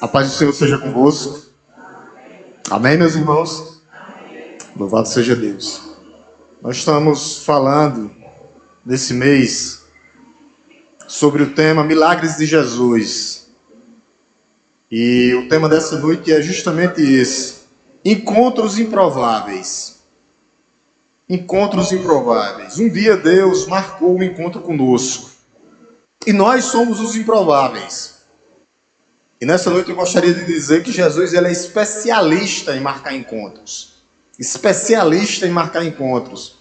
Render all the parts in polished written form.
A paz do Senhor seja convosco. Amém, meus irmãos? Louvado seja Deus. Nós estamos falando nesse mês sobre o tema Milagres de Jesus. E o tema dessa noite é justamente esse: encontros improváveis. Encontros improváveis. Um dia Deus marcou um encontro conosco. E nós somos os improváveis. E nessa noite eu gostaria de dizer que Jesus ele é especialista em marcar encontros. Especialista em marcar encontros.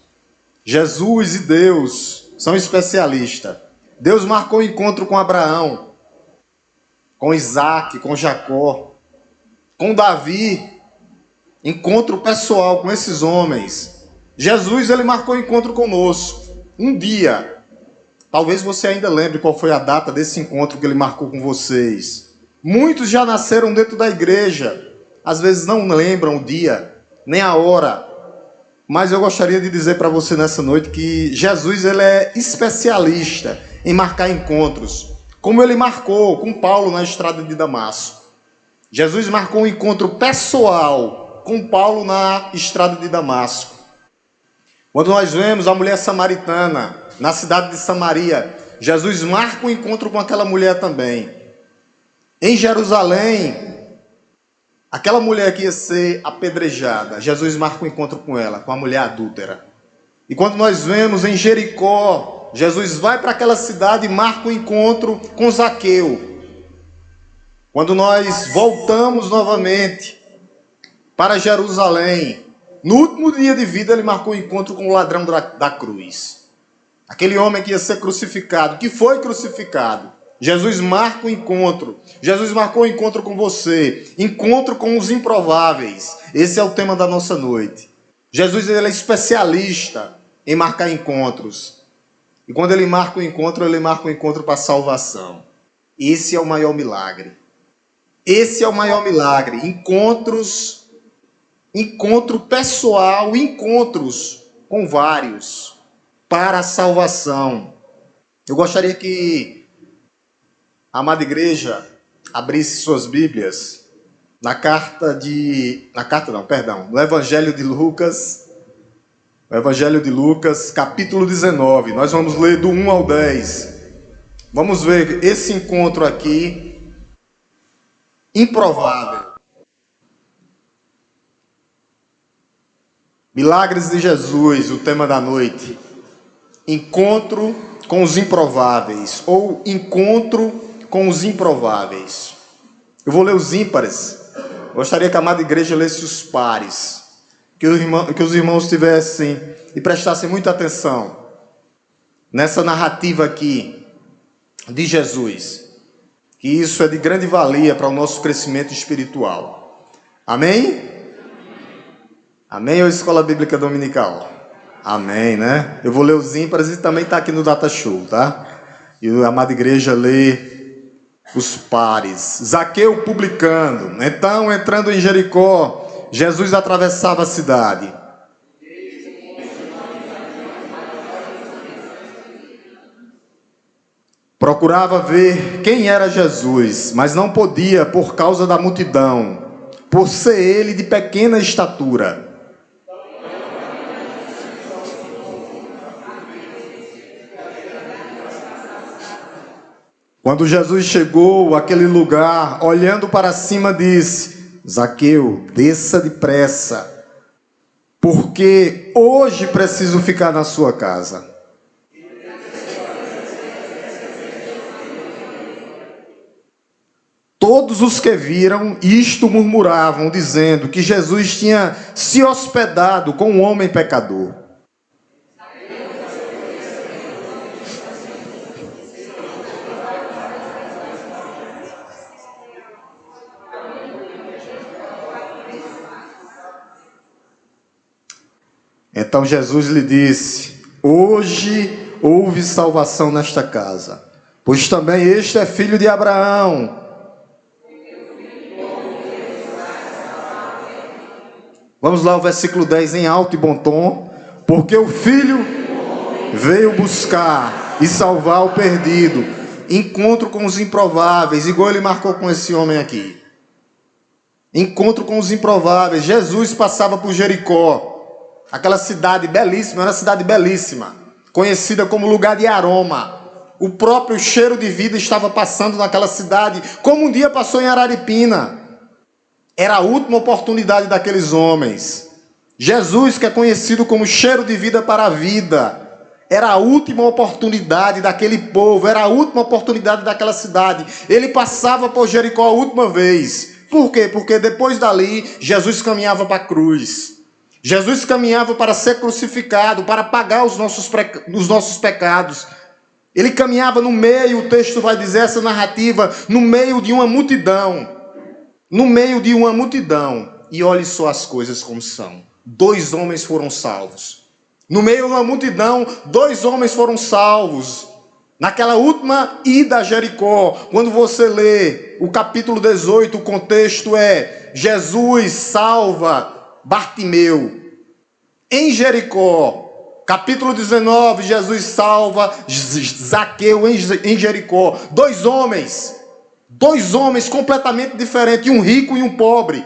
Jesus e Deus são especialistas. Deus marcou um encontro com Abraão, com Isaac, com Jacó, com Davi. Encontro pessoal com esses homens. Jesus ele marcou um encontro conosco. Um dia. Talvez você ainda lembre qual foi a data desse encontro que ele marcou com vocês. Muitos já nasceram dentro da igreja, às vezes não lembram o dia, nem a hora. Mas eu gostaria de dizer para você nessa noite que Jesus ele é especialista em marcar encontros, como ele marcou com Paulo na estrada de Damasco. Jesus marcou um encontro pessoal com Paulo na estrada de Damasco. Quando nós vemos a mulher samaritana na cidade de Samaria, Jesus marca um encontro com aquela mulher também. Em Jerusalém, aquela mulher que ia ser apedrejada, Jesus marca um encontro com ela, com a mulher adúltera. E quando nós vemos em Jericó, Jesus vai para aquela cidade e marca um encontro com Zaqueu. Quando nós voltamos novamente para Jerusalém, no último dia de vida ele marcou um encontro com o ladrão da cruz. Aquele homem que ia ser crucificado, que foi crucificado. Jesus marca um encontro. Jesus marcou um encontro com você. Encontro com os improváveis. Esse é o tema da nossa noite. Jesus ele é especialista em marcar encontros. E quando ele marca um encontro para salvação. Esse é o maior milagre. Esse é o maior milagre. Encontro pessoal, encontros com vários para a salvação. Eu gostaria que a amada igreja abrisse suas Bíblias no Evangelho de Lucas, capítulo 19. Nós vamos ler do 1 ao 10. Vamos ver esse encontro aqui, improvável. Milagres de Jesus, o tema da noite. Encontro com os improváveis, ou encontro com os improváveis. Eu vou ler os ímpares. Gostaria que a amada igreja lesse os pares. Que os irmãos tivessem e prestassem muita atenção nessa narrativa aqui de Jesus. Que isso é de grande valia para o nosso crescimento espiritual. Amém? Amém ou Escola Bíblica Dominical? Amém, né? Eu vou ler os ímpares e também está aqui no Data Show, tá? E a amada igreja lê os pares. Zaqueu publicando. Então, entrando em Jericó, Jesus atravessava a cidade. Procurava ver quem era Jesus, mas não podia por causa da multidão, por ser ele de pequena estatura. Quando Jesus chegou àquele lugar, olhando para cima, disse: Zaqueu, desça depressa, porque hoje preciso ficar na sua casa. Todos os que viram isto murmuravam, dizendo que Jesus tinha se hospedado com um homem pecador. Então Jesus lhe disse: hoje houve salvação nesta casa, pois também este é filho de Abraão. Vamos lá, o versículo 10 em alto e bom tom. Porque o Filho veio buscar e salvar o perdido. Encontro com os improváveis, igual ele marcou com esse homem aqui. Encontro com os improváveis. Jesus passava por Jericó, aquela cidade belíssima, era uma cidade belíssima, conhecida como lugar de aroma. O próprio cheiro de vida estava passando naquela cidade, como um dia passou em Araripina. Era a última oportunidade daqueles homens. Jesus, que é conhecido como cheiro de vida para a vida, era a última oportunidade daquele povo, era a última oportunidade daquela cidade. Ele passava por Jericó a última vez. Por quê? Porque depois dali, Jesus caminhava para a cruz. Jesus caminhava para ser crucificado, para pagar os nossos pecados. Ele caminhava no meio, o texto vai dizer essa narrativa, no meio de uma multidão. No meio de uma multidão. E olhe só as coisas como são. 2 homens foram salvos. No meio de uma multidão, 2 homens foram salvos. Naquela última ida a Jericó, quando você lê o capítulo 18, o contexto é: Jesus salva Bartimeu. Em Jericó, capítulo 19, Jesus salva Zaqueu em Jericó. 2 homens completamente diferentes, um rico e um pobre,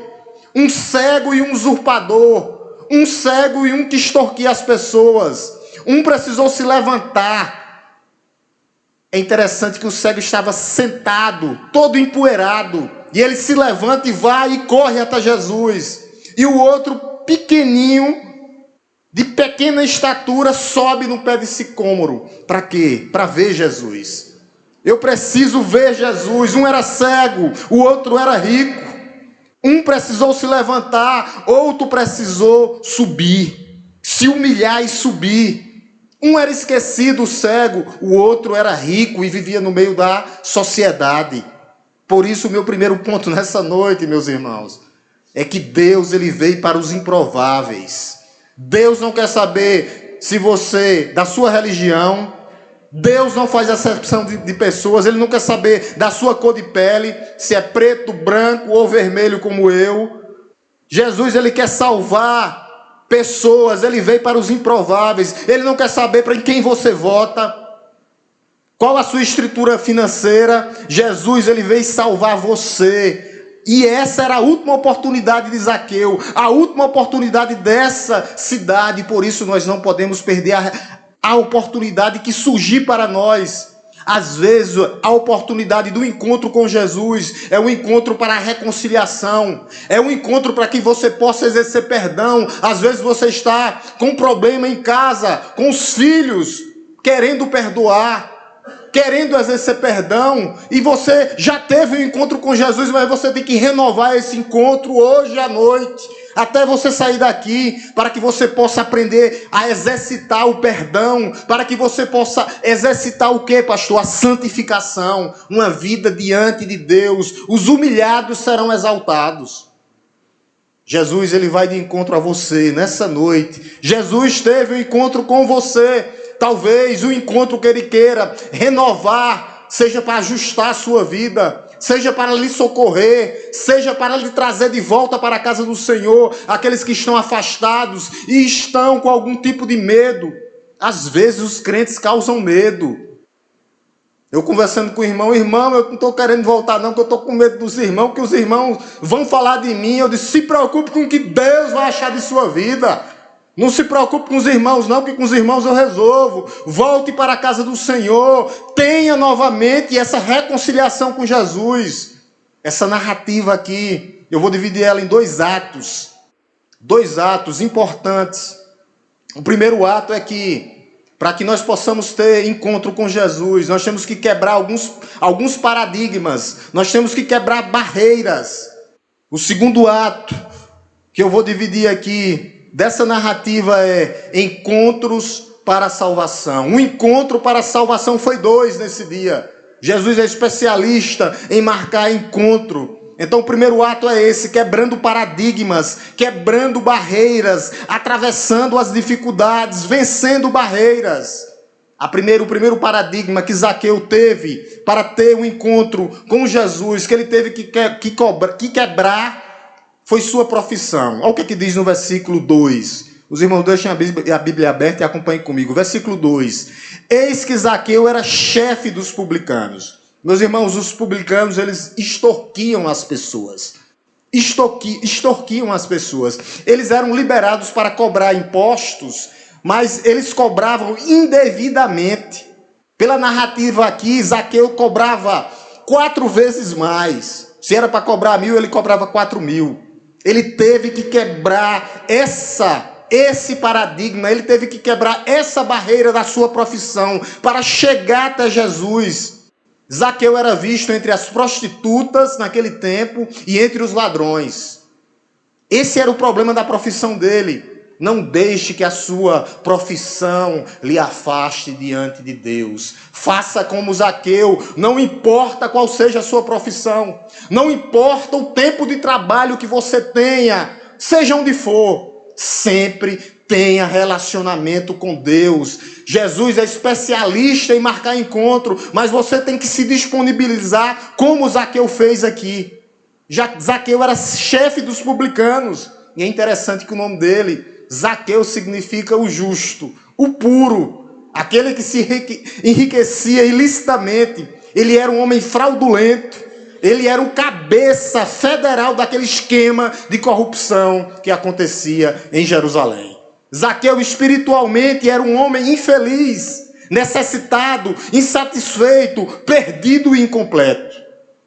um cego e um usurpador, um cego e um que extorquia as pessoas. Um precisou se levantar. É interessante que o cego estava sentado, todo empoeirado, e ele se levanta e vai e corre até Jesus. E o outro, pequeninho, de pequena estatura, sobe no pé de sicômoro. Para quê? Para ver Jesus. Eu preciso ver Jesus. Um era cego, o outro era rico. Um precisou se levantar, outro precisou subir, se humilhar e subir. Um era esquecido, cego, o outro era rico e vivia no meio da sociedade. Por isso, o meu primeiro ponto nessa noite, meus irmãos, é que Deus, ele veio para os improváveis. Deus não quer saber se você, da sua religião, Deus não faz acepção de pessoas, ele não quer saber da sua cor de pele, se é preto, branco ou vermelho como eu. Jesus, ele quer salvar pessoas, ele veio para os improváveis. Ele não quer saber para quem você vota, qual a sua estrutura financeira. Jesus, ele veio salvar você. E essa era a última oportunidade de Zaqueu, a última oportunidade dessa cidade. Por isso nós não podemos perder a oportunidade que surgir para nós. Às vezes, a oportunidade do encontro com Jesus é um encontro para a reconciliação, é um encontro para que você possa exercer perdão. Às vezes você está com um problema em casa, com os filhos, querendo perdoar, querendo exercer perdão, e você já teve um encontro com Jesus, mas você tem que renovar esse encontro hoje à noite, até você sair daqui, para que você possa aprender a exercitar o perdão, para que você possa exercitar o quê, pastor? A santificação, uma vida diante de Deus. Os humilhados serão exaltados. Jesus, ele vai de encontro a você nessa noite. Jesus teve um encontro com você. Talvez o encontro que ele queira renovar seja para ajustar a sua vida, seja para lhe socorrer, seja para lhe trazer de volta para a casa do Senhor, aqueles que estão afastados e estão com algum tipo de medo. Às vezes os crentes causam medo. Eu conversando com o irmão, eu não estou querendo voltar não, porque eu estou com medo dos irmãos, que os irmãos vão falar de mim. Eu disse: se preocupe com o que Deus vai achar de sua vida. Não se preocupe com os irmãos não, porque com os irmãos eu resolvo. Volte para a casa do Senhor. Tenha novamente essa reconciliação com Jesus. Essa narrativa aqui, eu vou dividir ela em 2 atos. 2 atos importantes. O primeiro ato é que, para que nós possamos ter encontro com Jesus, nós temos que quebrar alguns paradigmas. Nós temos que quebrar barreiras. O segundo ato, que eu vou dividir aqui, dessa narrativa é encontros para a salvação. Um encontro para a salvação foi 2 nesse dia. Jesus é especialista em marcar encontro. Então o primeiro ato é esse, quebrando paradigmas, quebrando barreiras, atravessando as dificuldades, vencendo barreiras. O primeiro paradigma que Zaqueu teve para ter um encontro com Jesus, que ele teve que quebrar, foi sua profissão. Olha o que diz no versículo 2. Os irmãos deixem a Bíblia aberta e acompanhem comigo. Versículo 2. Eis que Zaqueu era chefe dos publicanos. Meus irmãos, os publicanos, eles extorquiam as pessoas. extorquiam as pessoas. Eles eram liberados para cobrar impostos, mas eles cobravam indevidamente. Pela narrativa aqui, Zaqueu cobrava 4 vezes mais. Se era para cobrar 1.000, ele cobrava 4.000. Ele teve que quebrar esse paradigma, ele teve que quebrar essa barreira da sua profissão para chegar até Jesus. Zaqueu era visto entre as prostitutas naquele tempo e entre os ladrões. Esse era o problema da profissão dele. Não deixe que a sua profissão lhe afaste diante de Deus. Faça como Zaqueu, não importa qual seja a sua profissão, não importa o tempo de trabalho que você tenha, seja onde for, sempre tenha relacionamento com Deus. Jesus é especialista em marcar encontro, mas você tem que se disponibilizar como Zaqueu fez aqui. Zaqueu era chefe dos publicanos, e é interessante que o nome dele, Zaqueu, significa o justo, o puro, aquele que se enriquecia ilicitamente. Ele era um homem fraudulento, ele era o cabeça federal daquele esquema de corrupção que acontecia em Jerusalém. Zaqueu espiritualmente era um homem infeliz, necessitado, insatisfeito, perdido e incompleto.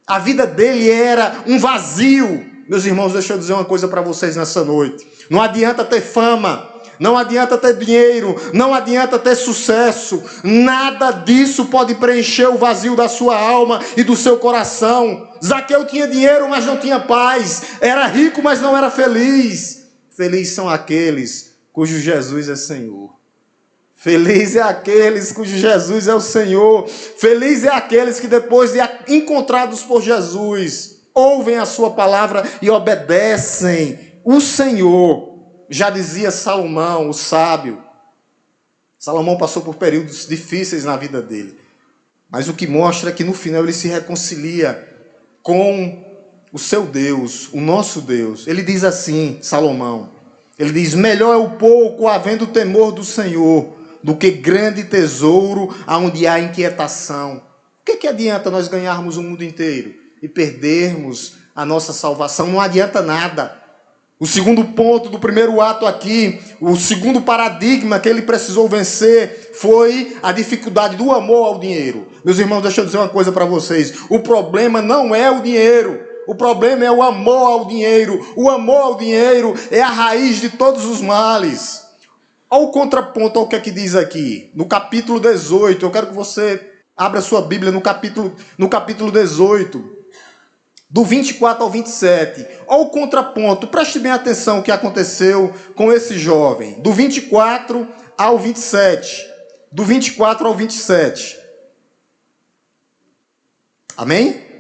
A vida dele era um vazio. Meus irmãos, deixa eu dizer uma coisa para vocês nessa noite. Não adianta ter fama, não adianta ter dinheiro, não adianta ter sucesso. Nada disso pode preencher o vazio da sua alma e do seu coração. Zaqueu tinha dinheiro, mas não tinha paz. Era rico, mas não era feliz. Felizes são aqueles cujo Jesus é Senhor. Feliz é aqueles cujo Jesus é o Senhor. Feliz é aqueles que depois de encontrados por Jesus, ouvem a sua palavra e obedecem o Senhor. Já dizia Salomão, o sábio. Salomão passou por períodos difíceis na vida dele. Mas o que mostra é que no final ele se reconcilia com o seu Deus, o nosso Deus. Ele diz assim, Salomão, ele diz: melhor é o pouco havendo temor do Senhor, do que grande tesouro aonde há inquietação. O que adianta nós ganharmos o mundo inteiro e perdermos a nossa salvação? Não adianta nada. O segundo ponto do primeiro ato aqui, o segundo paradigma que ele precisou vencer foi a dificuldade do amor ao dinheiro. Meus irmãos, deixa eu dizer uma coisa para vocês. O problema não é o dinheiro. O problema é o amor ao dinheiro. O amor ao dinheiro é a raiz de todos os males. Olha o contraponto ao que é que diz aqui. No capítulo 18, eu quero que você abra sua Bíblia no capítulo 18. Do 24 ao 27. Olha o contraponto. Preste bem atenção o que aconteceu com esse jovem. Do 24 ao 27. Do 24 ao 27. Amém?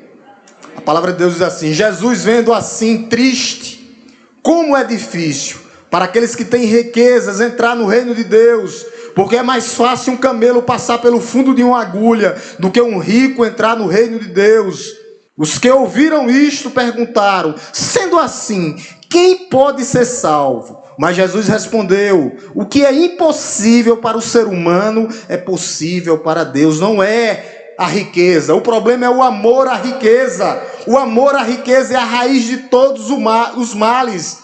A palavra de Deus diz assim: Jesus, vendo assim triste, como é difícil para aqueles que têm riquezas entrar no reino de Deus, porque é mais fácil um camelo passar pelo fundo de uma agulha do que um rico entrar no reino de Deus. Os que ouviram isto perguntaram: sendo assim, quem pode ser salvo? Mas Jesus respondeu: o que é impossível para o ser humano é possível para Deus. Não é a riqueza, o problema é o amor à riqueza. O amor à riqueza é a raiz de todos os males.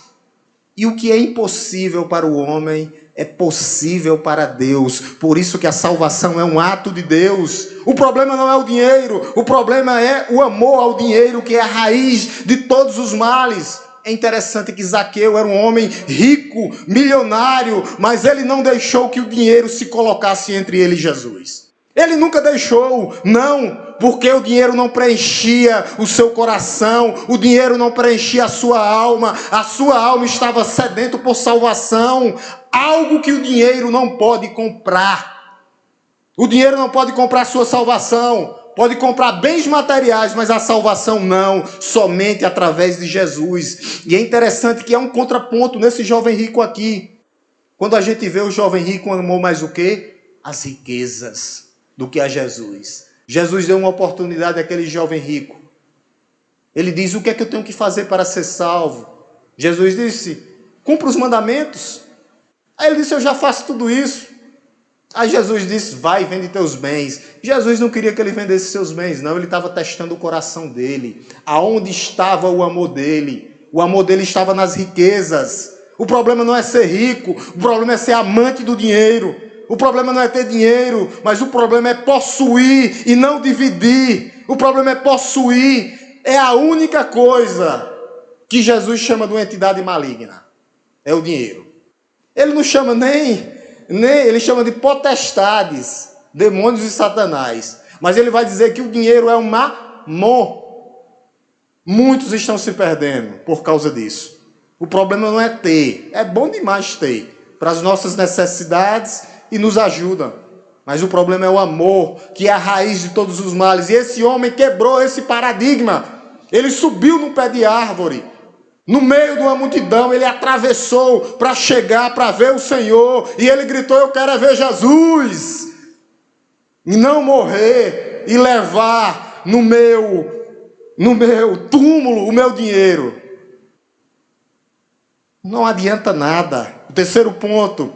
E o que é impossível para o homem é possível para Deus. Por isso que a salvação é um ato de Deus. O problema não é o dinheiro, o problema é o amor ao dinheiro, que é a raiz de todos os males. É interessante que Zaqueu era um homem rico, milionário, mas ele não deixou que o dinheiro se colocasse entre ele e Jesus. Ele nunca deixou, não, porque o dinheiro não preenchia o seu coração, o dinheiro não preenchia a sua alma estava sedenta por salvação, algo que o dinheiro não pode comprar. O dinheiro não pode comprar a sua salvação, pode comprar bens materiais, mas a salvação não, somente através de Jesus. E é interessante que há um contraponto nesse jovem rico aqui. Quando a gente vê o jovem rico, amou mais o quê? As riquezas do que a Jesus. Jesus deu uma oportunidade àquele jovem rico. Ele diz: o que é que eu tenho que fazer para ser salvo? Jesus disse: cumpra os mandamentos. Aí ele disse: eu já faço tudo isso. Aí Jesus disse: vai e vende teus bens. Jesus não queria que ele vendesse seus bens, não. Ele estava testando o coração dele. Aonde estava o amor dele? O amor dele estava nas riquezas. O problema não é ser rico, o problema é ser amante do dinheiro. O problema não é ter dinheiro, mas o problema é possuir e não dividir. O problema é possuir. É a única coisa que Jesus chama de uma entidade maligna. É o dinheiro. Ele não chama nem ele chama de potestades, demônios e satanás. Mas ele vai dizer que o dinheiro é um mamon. Muitos estão se perdendo por causa disso. O problema não é ter. É bom demais ter para as nossas necessidades e nos ajuda. Mas o problema é o amor, que é a raiz de todos os males. E esse homem quebrou esse paradigma. Ele subiu num pé de árvore. No meio de uma multidão, ele atravessou para chegar, para ver o Senhor. E ele gritou: eu quero é ver Jesus. E não morrer e levar no meu túmulo o meu dinheiro. Não adianta nada. O terceiro ponto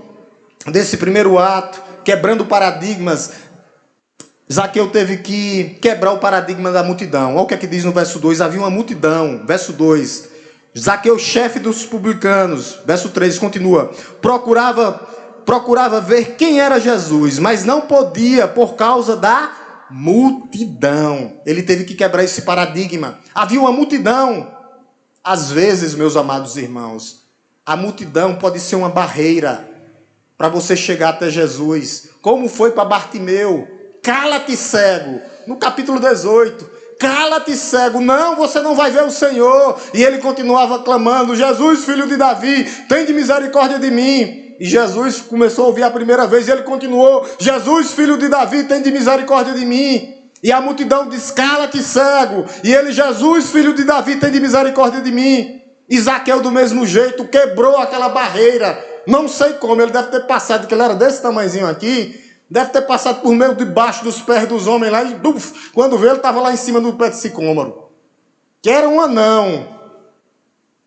desse primeiro ato, quebrando paradigmas, Zaqueu teve que quebrar o paradigma da multidão. Olha o que é que diz no verso 2. Havia uma multidão. Verso 2. Zaqueu, chefe dos publicanos. Verso 3, continua. Procurava ver quem era Jesus, mas não podia por causa da multidão. Ele teve que quebrar esse paradigma. Havia uma multidão. Às vezes, meus amados irmãos, a multidão pode ser uma barreira para você chegar até Jesus. Como foi para Bartimeu? Cala-te, cego. No capítulo 18. Cala-te, cego. Não, você não vai ver o Senhor. E ele continuava clamando: Jesus, filho de Davi, tem de misericórdia de mim. E Jesus começou a ouvir a primeira vez e ele continuou: Jesus, filho de Davi, tem de misericórdia de mim. E a multidão diz: cala-te, cego. E ele: Jesus, filho de Davi, tem de misericórdia de mim. E Zaqueu, do mesmo jeito, quebrou aquela barreira. Não sei como, ele deve ter passado, que ele era desse tamanhozinho aqui, deve ter passado por meio debaixo dos pés dos homens lá, e quando veio, ele estava lá em cima do pé de sicômoro. Que era um anão.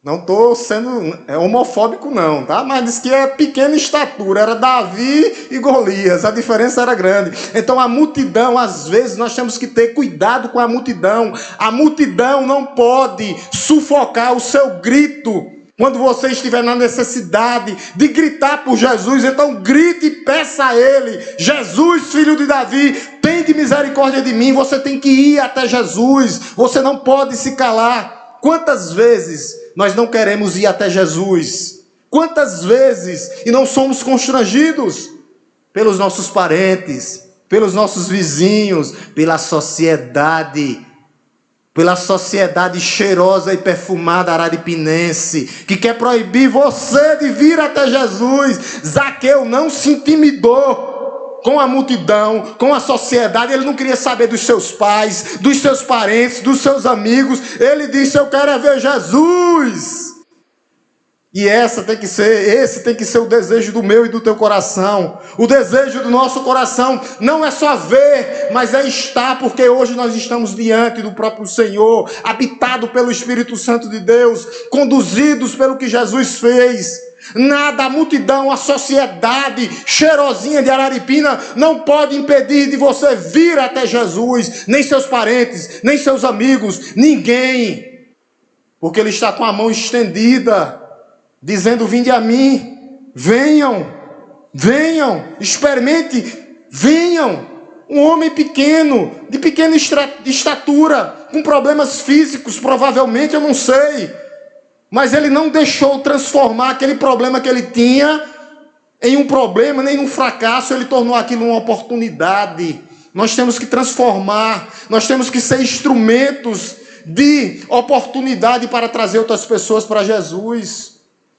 Não estou sendo homofóbico não, tá? Mas diz que é pequena estatura, era Davi e Golias, a diferença era grande. Então a multidão, às vezes nós temos que ter cuidado com a multidão. A multidão não pode sufocar o seu grito. Quando você estiver na necessidade de gritar por Jesus, então grite e peça a Ele: Jesus, filho de Davi, tem de misericórdia de mim. Você tem que ir até Jesus, você não pode se calar. Quantas vezes nós não queremos ir até Jesus? Quantas vezes e não somos constrangidos pelos nossos parentes, pelos nossos vizinhos, pela sociedade cheirosa e perfumada araripinense, que quer proibir você de vir até Jesus. Zaqueu não se intimidou com a multidão, com a sociedade. Ele não queria saber dos seus pais, dos seus parentes, dos seus amigos. Ele disse: eu quero é ver Jesus. E esse tem que ser o desejo do meu e do teu coração. O desejo do nosso coração não é só ver, mas é estar, porque hoje nós estamos diante do próprio Senhor, habitado pelo Espírito Santo de Deus, conduzidos pelo que Jesus fez. Nada, a multidão, a sociedade cheirosinha de Araripina não pode impedir de você vir até Jesus, nem seus parentes, nem seus amigos, ninguém, porque Ele está com a mão estendida, dizendo: vinde a mim, venham, experimente, venham. Um homem pequeno, de pequena estatura, com problemas físicos, provavelmente, eu não sei, mas ele não deixou transformar aquele problema que ele tinha em um problema, nem um fracasso. Ele tornou aquilo uma oportunidade. Nós temos que transformar, nós temos que ser instrumentos de oportunidade para trazer outras pessoas para Jesus.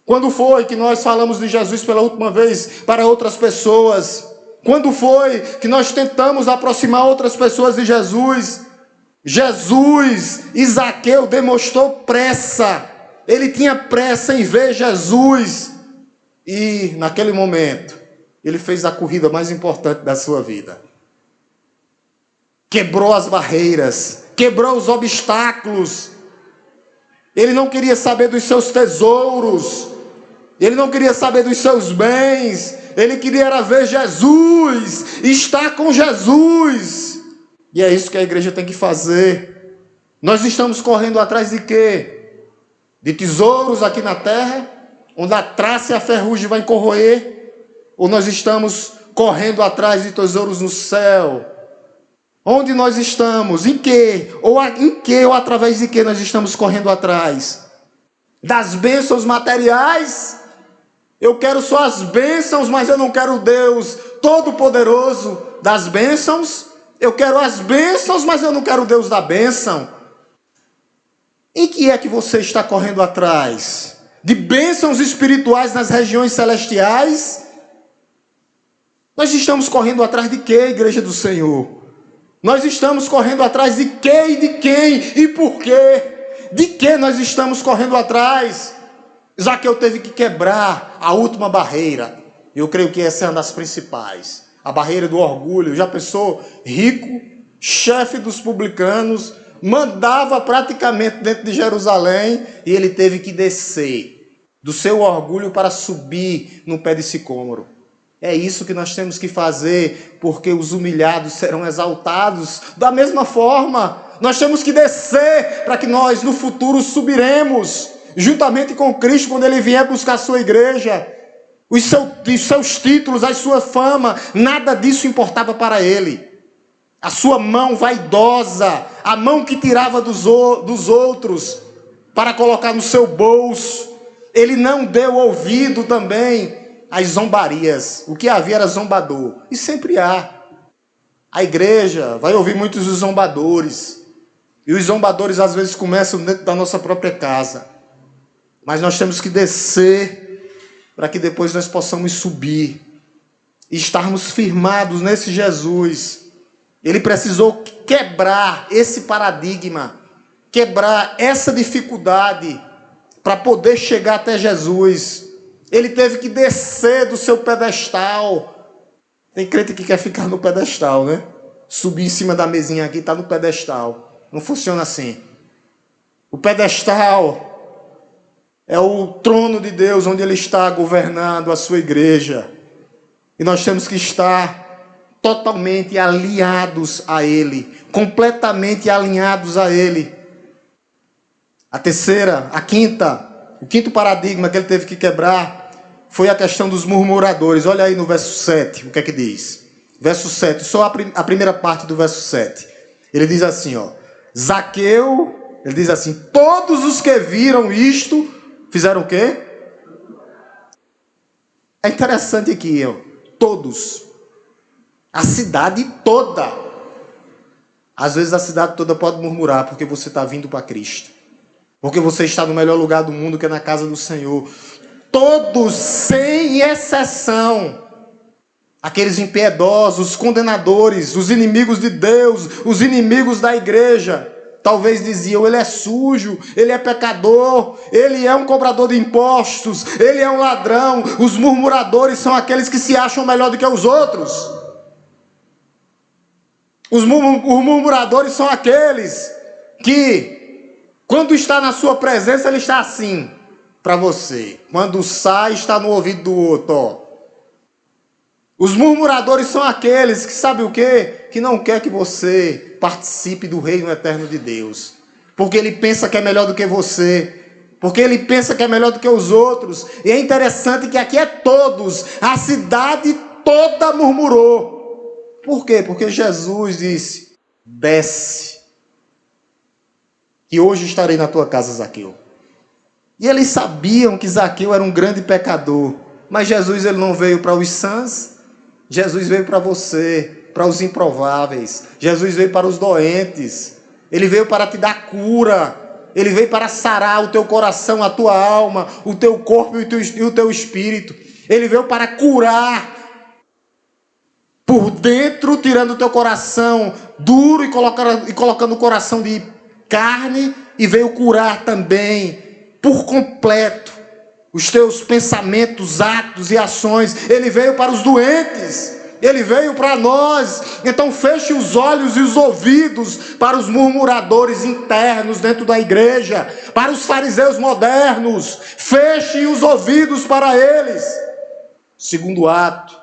Quando foi que nós falamos de Jesus pela última vez para outras pessoas? Quando foi que nós tentamos aproximar outras pessoas de Jesus? E Zaqueu demonstrou pressa. Ele tinha pressa em ver Jesus. E naquele momento, ele fez a corrida mais importante da sua vida. Quebrou as barreiras, quebrou os obstáculos. Ele não queria saber dos seus tesouros. Ele não queria saber dos seus bens. Ele queria era ver Jesus, estar com Jesus. E é isso que a igreja tem que fazer. Nós estamos correndo atrás de quê? De tesouros aqui na terra, onde a traça e a ferrugem vai corroer? Ou nós estamos correndo atrás de tesouros no céu? Onde nós estamos? Em que? Ou através de que nós estamos correndo atrás? Das bênçãos materiais? Eu quero só as bênçãos, mas eu não quero o Deus Todo-Poderoso das bênçãos. Eu quero as bênçãos, mas eu não quero o Deus da bênção. Em que é que você está correndo atrás? De bênçãos espirituais nas regiões celestiais? Nós estamos correndo atrás de quê, igreja do Senhor? Nós estamos correndo atrás de quê e de quem e por quê? De que nós estamos correndo atrás? Zaqueu teve que quebrar a última barreira. Eu creio que essa é uma das principais. A barreira do orgulho. Já pensou? Rico, chefe dos publicanos, mandava praticamente dentro de Jerusalém, e ele teve que descer do seu orgulho para subir no pé de sicômoro. É isso que nós temos que fazer, porque os humilhados serão exaltados. Da mesma forma, nós temos que descer para que nós no futuro subiremos juntamente com Cristo quando Ele vier buscar a sua igreja. Os seus títulos, a sua fama, nada disso importava para Ele. A sua mão vaidosa, a mão que tirava dos outros para colocar no seu bolso, Ele não deu ouvido também às zombarias. O que havia era zombador, e sempre há. A igreja vai ouvir muitos dos zombadores, e os zombadores às vezes começam dentro da nossa própria casa. Mas nós temos que descer para que depois nós possamos subir e estarmos firmados nesse Jesus. Ele precisou quebrar esse paradigma, quebrar essa dificuldade para poder chegar até Jesus. Ele teve que descer do seu pedestal. Tem crente que quer ficar no pedestal, né? Subir em cima da mesinha aqui, está no pedestal. Não funciona assim. O pedestal é o trono de Deus, onde Ele está governando a sua igreja. E nós temos que estar totalmente alinhados a Ele, completamente alinhados a Ele. O quinto paradigma que ele teve que quebrar foi a questão dos murmuradores. Olha aí no verso 7, o que é que diz? Verso 7, só a primeira parte do verso 7. Ele diz assim, Zaqueu, ele diz assim, todos os que viram isto, fizeram o quê? É interessante aqui, todos. A cidade toda. Às vezes a cidade toda pode murmurar porque você está vindo para Cristo. Porque você está no melhor lugar do mundo, que é na casa do Senhor. Todos, sem exceção. Aqueles impiedosos, os condenadores, os inimigos de Deus, os inimigos da igreja. Talvez diziam, ele é sujo, ele é pecador, ele é um cobrador de impostos, ele é um ladrão. Os murmuradores são aqueles que se acham melhor do que os outros. Os murmuradores são aqueles que, quando está na sua presença, ele está assim para você. Quando sai, está no ouvido do outro. Os murmuradores são aqueles que, sabe o quê? Que não quer que você participe do reino eterno de Deus. Porque ele pensa que é melhor do que você. Porque ele pensa que é melhor do que os outros. E é interessante que aqui é todos. A cidade toda murmurou. Por quê? Porque Jesus disse, desce. Que hoje estarei na tua casa, Zaqueu. E eles sabiam que Zaqueu era um grande pecador. Mas Jesus ele não veio para os sãs. Jesus veio para você, para os improváveis. Jesus veio para os doentes. Ele veio para te dar cura. Ele veio para sarar o teu coração, a tua alma, o teu corpo e o teu espírito. Ele veio para curar por dentro, tirando o teu coração duro e colocando o coração de carne. E veio curar também, por completo, os teus pensamentos, atos e ações. Ele veio para os doentes. Ele veio para nós. Então feche os olhos e os ouvidos para os murmuradores internos dentro da igreja, para os fariseus modernos. Feche os ouvidos para eles. Segundo ato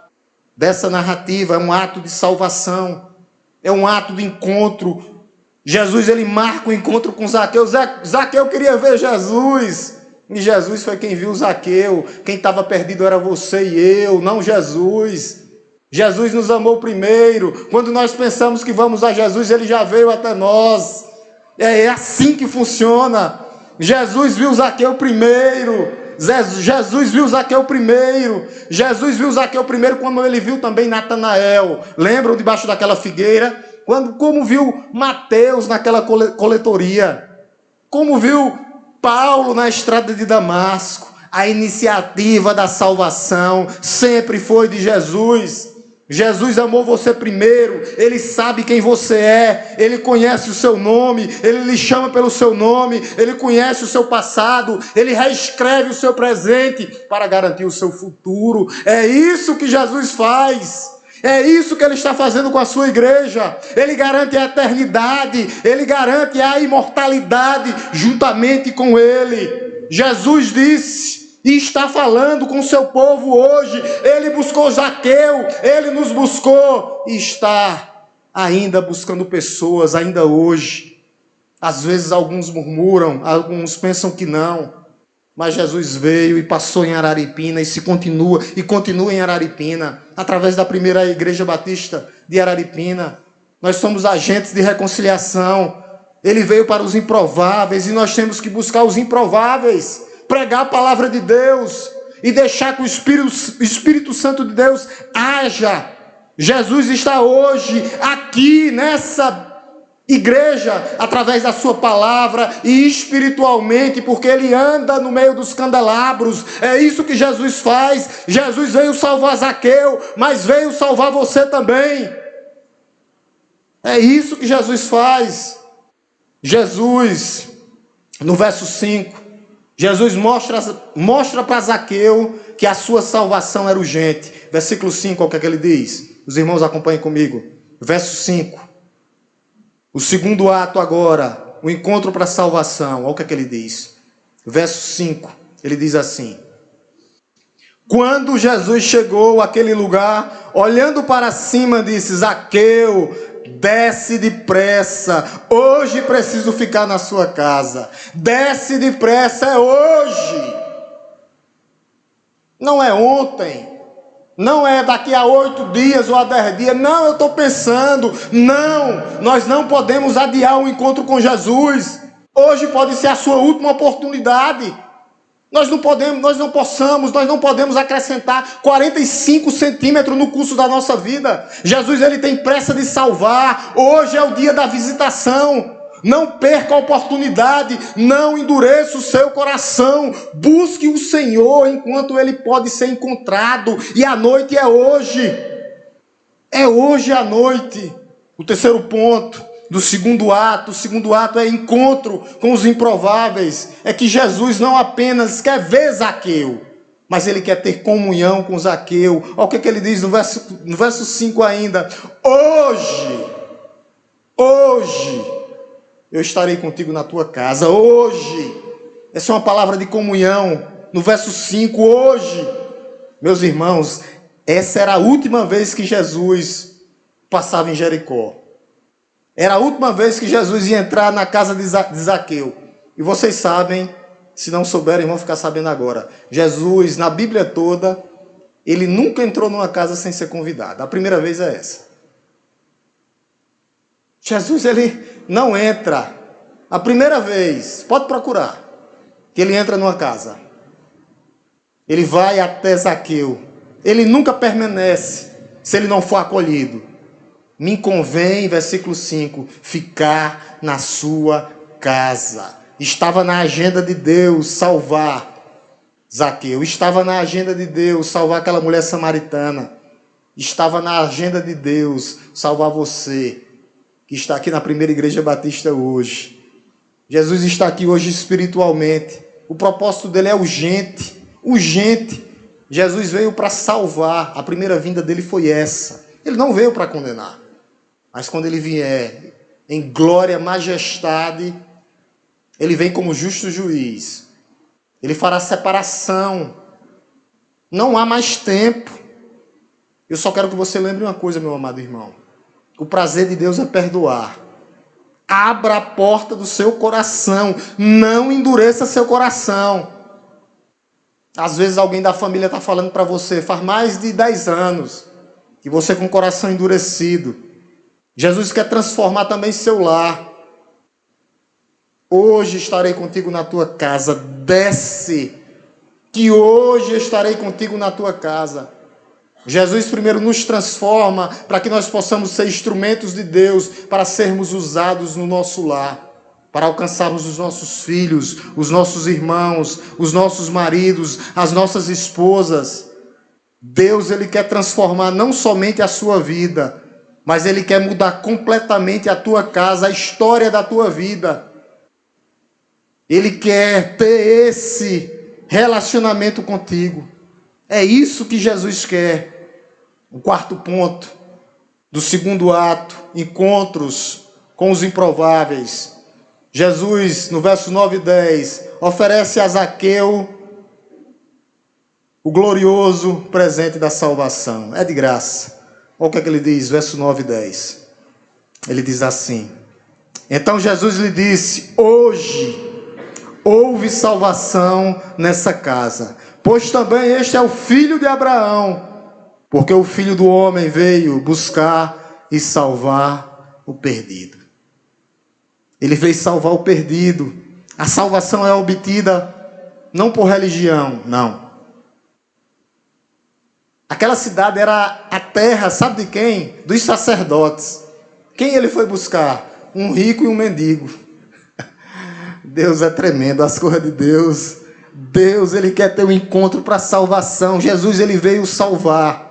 dessa narrativa é um ato de salvação. É um ato de encontro Jesus, ele marca o encontro com Zaqueu. Zaqueu queria ver Jesus. E Jesus foi quem viu Zaqueu. Quem estava perdido era você e eu, não Jesus. Jesus nos amou primeiro. Quando nós pensamos que vamos a Jesus, ele já veio até nós. É assim que funciona. Jesus viu Zaqueu primeiro. Jesus viu Zaqueu primeiro. Jesus viu Zaqueu primeiro quando ele viu também Natanael. Lembram debaixo daquela figueira? Como viu Mateus naquela coletoria. Como viu Paulo na estrada de Damasco. A iniciativa da salvação sempre foi de Jesus. Jesus amou você primeiro, ele sabe quem você é, ele conhece o seu nome, ele lhe chama pelo seu nome, ele conhece o seu passado, ele reescreve o seu presente para garantir o seu futuro. É isso que Jesus faz, é isso que ele está fazendo com a sua igreja. Ele garante a eternidade, ele garante a imortalidade juntamente com ele. Jesus disse, e está falando com o seu povo hoje. Ele buscou Zaqueu, ele nos buscou e está ainda buscando pessoas, ainda hoje. Às vezes alguns murmuram, alguns pensam que não, mas Jesus veio e passou em Araripina e continua em Araripina, através da primeira igreja batista de Araripina. Nós somos agentes de reconciliação. Ele veio para os improváveis e nós temos que buscar os improváveis. Pregar a palavra de Deus e deixar que o Espírito Santo de Deus haja. Jesus está hoje aqui nessa igreja através da sua palavra e espiritualmente, porque ele anda no meio dos candelabros. É isso que Jesus faz. Jesus veio salvar Zaqueu, mas veio salvar você também. É isso que Jesus faz. Jesus, no verso 5, Jesus mostra para Zaqueu que a sua salvação era urgente. Versículo 5, olha o que ele diz. Os irmãos acompanhem comigo. Verso 5. O segundo ato agora, o encontro para a salvação. Olha o que ele diz. Verso 5, ele diz assim. Quando Jesus chegou àquele lugar, olhando para cima, disse, Zaqueu, desce depressa, hoje preciso ficar na sua casa. Desce depressa, é hoje. Não é ontem. Não é daqui a 8 dias ou a 10 dias. Não, eu estou pensando. Não, nós não podemos adiar o encontro com Jesus. Hoje pode ser a sua última oportunidade. Nós não podemos acrescentar 45 centímetros no curso da nossa vida. Jesus, ele tem pressa de salvar. Hoje é o dia da visitação. Não perca a oportunidade, não endureça o seu coração. Busque o Senhor enquanto ele pode ser encontrado. E a noite é hoje. É hoje a noite. O terceiro ponto do segundo ato. O segundo ato é encontro com os improváveis. É que Jesus não apenas quer ver Zaqueu, mas ele quer ter comunhão com Zaqueu. Olha o que ele diz no verso 5 ainda. Hoje, eu estarei contigo na tua casa. Hoje. Essa é uma palavra de comunhão. No verso 5, hoje. Meus irmãos, essa era a última vez que Jesus passava em Jericó. Era a última vez que Jesus ia entrar na casa de Zaqueu. E vocês sabem, se não souberem, vão ficar sabendo agora. Jesus, na Bíblia toda, ele nunca entrou numa casa sem ser convidado. A primeira vez é essa. Jesus, ele não entra. A primeira vez, pode procurar, que ele entra numa casa. Ele vai até Zaqueu. Ele nunca permanece se ele não for acolhido. Me convém, versículo 5, ficar na sua casa. Estava na agenda de Deus salvar Zaqueu. Estava na agenda de Deus salvar aquela mulher samaritana. Estava na agenda de Deus salvar você, que está aqui na primeira igreja batista hoje. Jesus está aqui hoje espiritualmente. O propósito dele é urgente. Urgente. Jesus veio para salvar. A primeira vinda dele foi essa. Ele não veio para condenar. Mas quando ele vier em glória, majestade, ele vem como justo juiz. Ele fará separação. Não há mais tempo. Eu só quero que você lembre uma coisa, meu amado irmão. O prazer de Deus é perdoar. Abra a porta do seu coração. Não endureça seu coração. Às vezes alguém da família está falando para você, faz mais de 10 anos, que você com o coração endurecido. Jesus quer transformar também seu lar. Hoje estarei contigo na tua casa. Desce, que hoje estarei contigo na tua casa. Jesus primeiro nos transforma para que nós possamos ser instrumentos de Deus, para sermos usados no nosso lar, para alcançarmos os nossos filhos, os nossos irmãos, os nossos maridos, as nossas esposas. Deus, Ele quer transformar não somente a sua vida, mas Ele quer mudar completamente a tua casa, a história da tua vida. Ele quer ter esse relacionamento contigo. É isso que Jesus quer. O quarto ponto do segundo ato, encontros com os improváveis. Jesus, no verso 9 e 10, oferece a Zaqueu o glorioso presente da salvação. É de graça. Olha o que ele diz, verso 9 e 10. Ele diz assim: então Jesus lhe disse: hoje houve salvação nessa casa, pois também este é o filho de Abraão, porque o Filho do Homem veio buscar e salvar o perdido. Ele veio salvar o perdido. A salvação é obtida não por religião, não. Aquela cidade era a terra, sabe de quem? Dos sacerdotes. Quem ele foi buscar? Um rico e um mendigo. Deus é tremendo, as coisas de Deus. Deus, Ele quer ter um encontro para a salvação. Jesus, Ele veio salvar.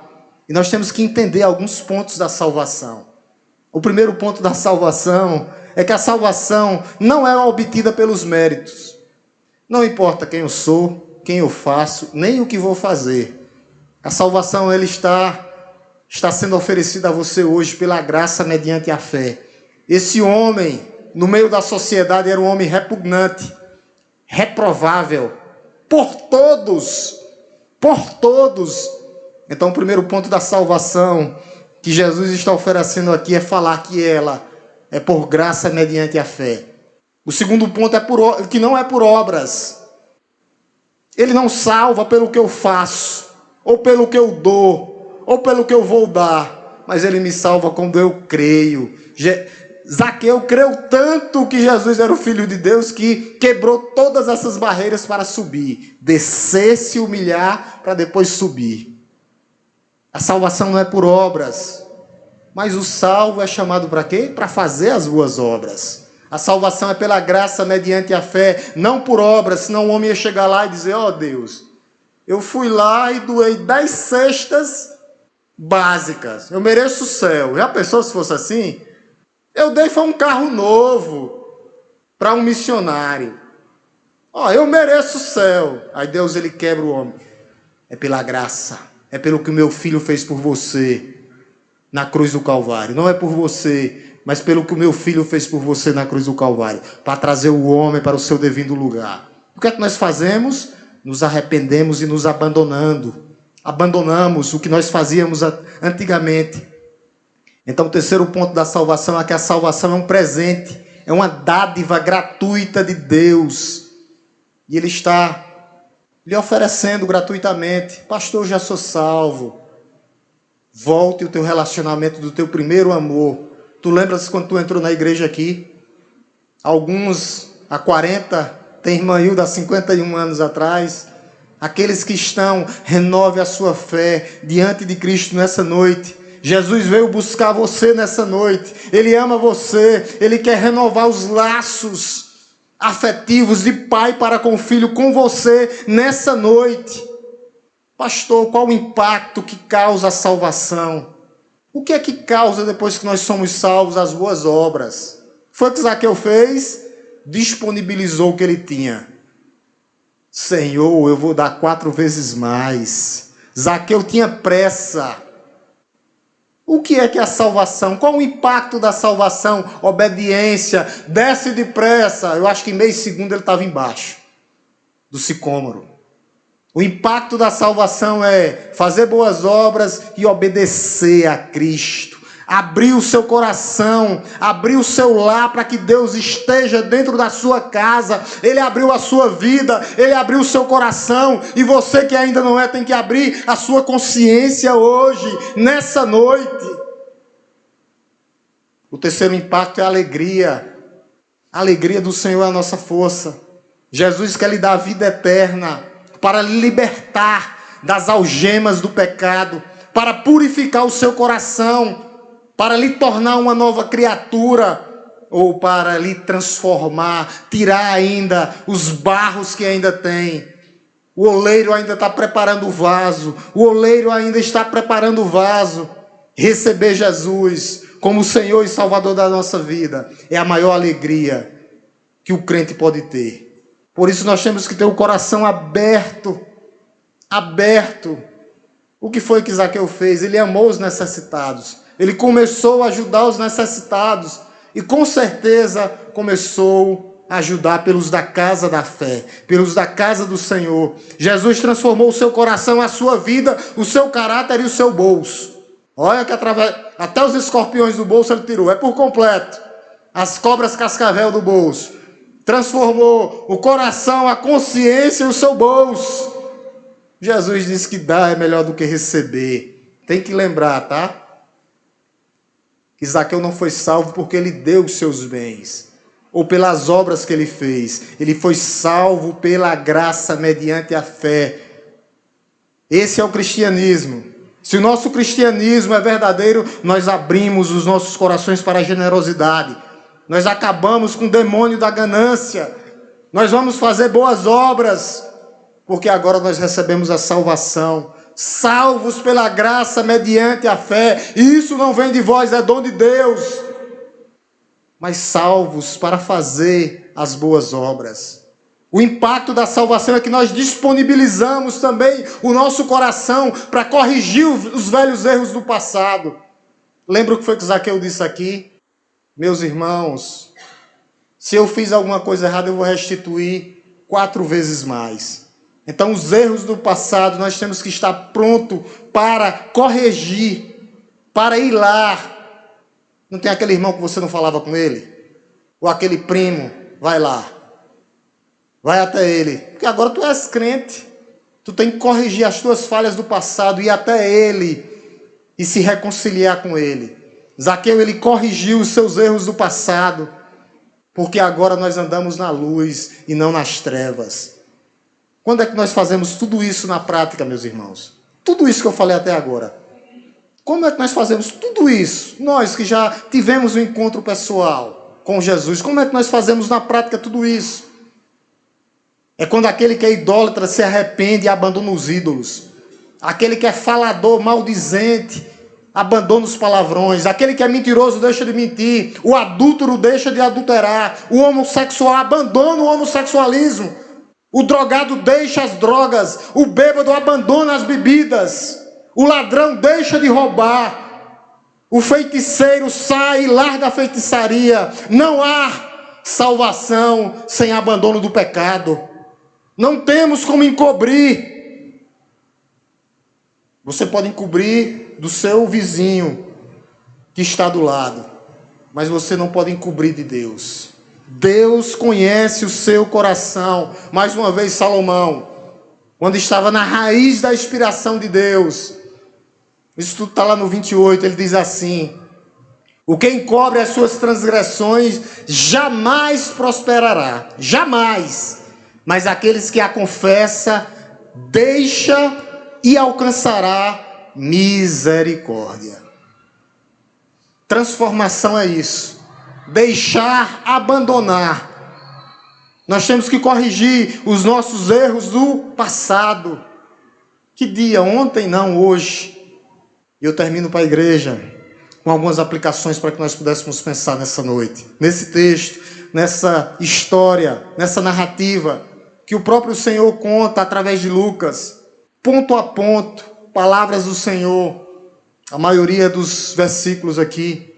E nós temos que entender alguns pontos da salvação. O primeiro ponto da salvação é que a salvação não é obtida pelos méritos. Não importa quem eu sou, quem eu faço, nem o que vou fazer. A salvação, ela está sendo oferecida a você hoje pela graça mediante a fé. Esse homem, no meio da sociedade, era um homem repugnante, reprovável, por todos. Então, o primeiro ponto da salvação que Jesus está oferecendo aqui é falar que ela é por graça mediante a fé. O segundo ponto é que não é por obras. Ele não salva pelo que eu faço, ou pelo que eu dou, ou pelo que eu vou dar, mas Ele me salva quando eu creio. Zaqueu creu tanto que Jesus era o Filho de Deus que quebrou todas essas barreiras para subir. Descer, se humilhar, para depois subir. A salvação não é por obras, mas o salvo é chamado para quê? Para fazer as boas obras. A salvação é pela graça mediante a fé, não por obras, senão o homem ia chegar lá e dizer: ó Deus, eu fui lá e doei 10 cestas básicas, eu mereço o céu. Já pensou se fosse assim? Eu dei foi um carro novo para um missionário. Ó, eu mereço o céu. Aí Deus, Ele quebra o homem. É pela graça. É pelo que o meu filho fez por você na cruz do Calvário. Não é por você, mas pelo que o meu filho fez por você na cruz do Calvário. Para trazer o homem para o seu devido lugar. O que é que nós fazemos? Nos arrependemos e nos abandonamos o que nós fazíamos antigamente. Então, o terceiro ponto da salvação é que a salvação é um presente, é uma dádiva gratuita de Deus. E Ele está lhe oferecendo gratuitamente: pastor, já sou salvo. Volte o teu relacionamento do teu primeiro amor. Tu lembras quando tu entrou na igreja aqui? Alguns há 40, tem irmã Hilda há 51 anos atrás. Aqueles que estão, renove a sua fé diante de Cristo nessa noite. Jesus veio buscar você nessa noite. Ele ama você. Ele quer renovar os laços afetivos de pai para com o filho com você nessa noite. Pastor, qual o impacto que causa a salvação? O que é que causa depois que nós somos salvos? As boas obras. Foi o que Zaqueu fez? Disponibilizou o que ele tinha. Senhor, eu vou dar 4 vezes mais. Zaqueu tinha pressa. O que é que é a salvação? Qual o impacto da salvação? Obediência. Desce depressa. Eu acho que em meio segundo ele estava embaixo do sicômoro. O impacto da salvação é fazer boas obras e obedecer a Cristo. abriu o seu coração, abriu o seu lar para que Deus esteja dentro da sua casa. Ele abriu a sua vida, Ele abriu o seu coração, e você que ainda não é, tem que abrir a sua consciência hoje, nessa noite. O terceiro impacto é a alegria. A alegria do Senhor é a nossa força. Jesus quer lhe dar a vida eterna, para lhe libertar das algemas do pecado, para purificar o seu coração, para lhe tornar uma nova criatura, ou para lhe transformar, tirar ainda os barros que ainda tem. O oleiro ainda está preparando o vaso, o oleiro ainda está preparando o vaso. Receber Jesus como Senhor e Salvador da nossa vida é a maior alegria que o crente pode ter. Por isso nós temos que ter o coração aberto. O que foi que Zaqueu fez? Ele amou os necessitados. Ele começou a ajudar os necessitados. E com certeza começou a ajudar pelos da casa da fé, pelos da casa do Senhor. Jesus transformou o seu coração, a sua vida, o seu caráter e o seu bolso. Olha que até os escorpiões do bolso ele tirou, é por completo. As cobras cascavel do bolso. Transformou o coração, a consciência e o seu bolso. Jesus disse que dar é melhor do que receber. Tem que lembrar, tá? Que Zaqueu não foi salvo porque ele deu os seus bens, ou pelas obras que ele fez. Ele foi salvo pela graça mediante a fé. Esse é o cristianismo. Se o nosso cristianismo é verdadeiro, nós abrimos os nossos corações para a generosidade. Nós acabamos com o demônio da ganância. Nós vamos fazer boas obras, porque agora nós recebemos a salvação. Salvos pela graça mediante a fé. E isso não vem de vós, é dom de Deus. Mas salvos para fazer as boas obras. O impacto da salvação é que nós disponibilizamos também o nosso coração para corrigir os velhos erros do passado. Lembra o que foi que Zaqueu disse aqui? Meus irmãos, se eu fiz alguma coisa errada, eu vou restituir 4 vezes mais. Então, os erros do passado, nós temos que estar pronto para corrigir, para ir lá. Não tem aquele irmão que você não falava com ele? Ou aquele primo? Vai lá. Vai até ele. Porque agora tu és crente. Tu tem que corrigir as tuas falhas do passado, ir até ele e se reconciliar com ele. Zaqueu, ele corrigiu os seus erros do passado, porque agora nós andamos na luz e não nas trevas. Quando é que nós fazemos tudo isso na prática, meus irmãos? Tudo isso que eu falei até agora. Como é que nós fazemos tudo isso? Nós que já tivemos um encontro pessoal com Jesus, como é que nós fazemos na prática tudo isso? É quando aquele que é idólatra se arrepende e abandona os ídolos. Aquele que é falador, maldizente, abandona os palavrões. Aquele que é mentiroso deixa de mentir. O adúltero deixa de adulterar. O homossexual abandona o homossexualismo. O drogado deixa as drogas. O bêbado abandona as bebidas. O ladrão deixa de roubar. O feiticeiro sai e larga a feitiçaria. Não há salvação sem abandono do pecado. Não temos como encobrir. Você pode encobrir do seu vizinho que está do lado, mas você não pode encobrir de Deus. Deus conhece o seu coração. Mais uma vez, Salomão, quando estava na raiz da inspiração de Deus, isso tudo está lá no 28, ele diz assim: o que encobre as suas transgressões jamais prosperará, jamais. Mas aqueles que a confessa, deixa e alcançará misericórdia. Transformação é isso. Deixar, abandonar. Nós temos que corrigir os nossos erros do passado. Que dia? Ontem? Não, hoje. E eu termino para a igreja com algumas aplicações para que nós pudéssemos pensar nessa noite. Nesse texto, nessa história, nessa narrativa que o próprio Senhor conta através de Lucas, ponto a ponto, palavras do Senhor, a maioria dos versículos aqui.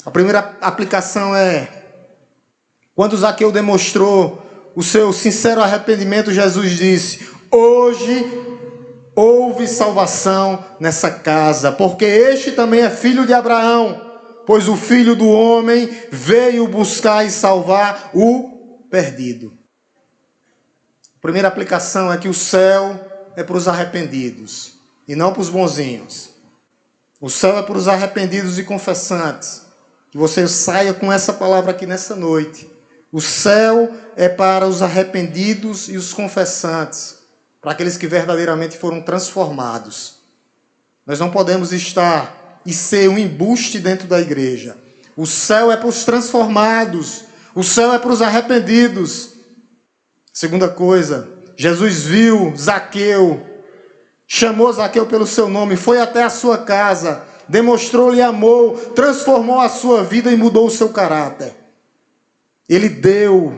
A primeira aplicação é, quando Zaqueu demonstrou o seu sincero arrependimento, Jesus disse: hoje Houve salvação nessa casa, porque este também é filho de Abraão, pois o Filho do Homem veio buscar e salvar o perdido. A primeira aplicação é que o céu é para os arrependidos e não para os bonzinhos. O céu é para os arrependidos e confessantes. Que você saia com essa palavra aqui nessa noite. O céu é para os arrependidos e os confessantes, para aqueles que verdadeiramente foram transformados. Nós não podemos estar e ser um embuste dentro da igreja. O céu é para os transformados. O céu é para os arrependidos. Segunda coisa, Jesus viu Zaqueu, chamou Zaqueu pelo seu nome, foi até a sua casa, demonstrou-lhe amor, transformou a sua vida e mudou o seu caráter. Ele deu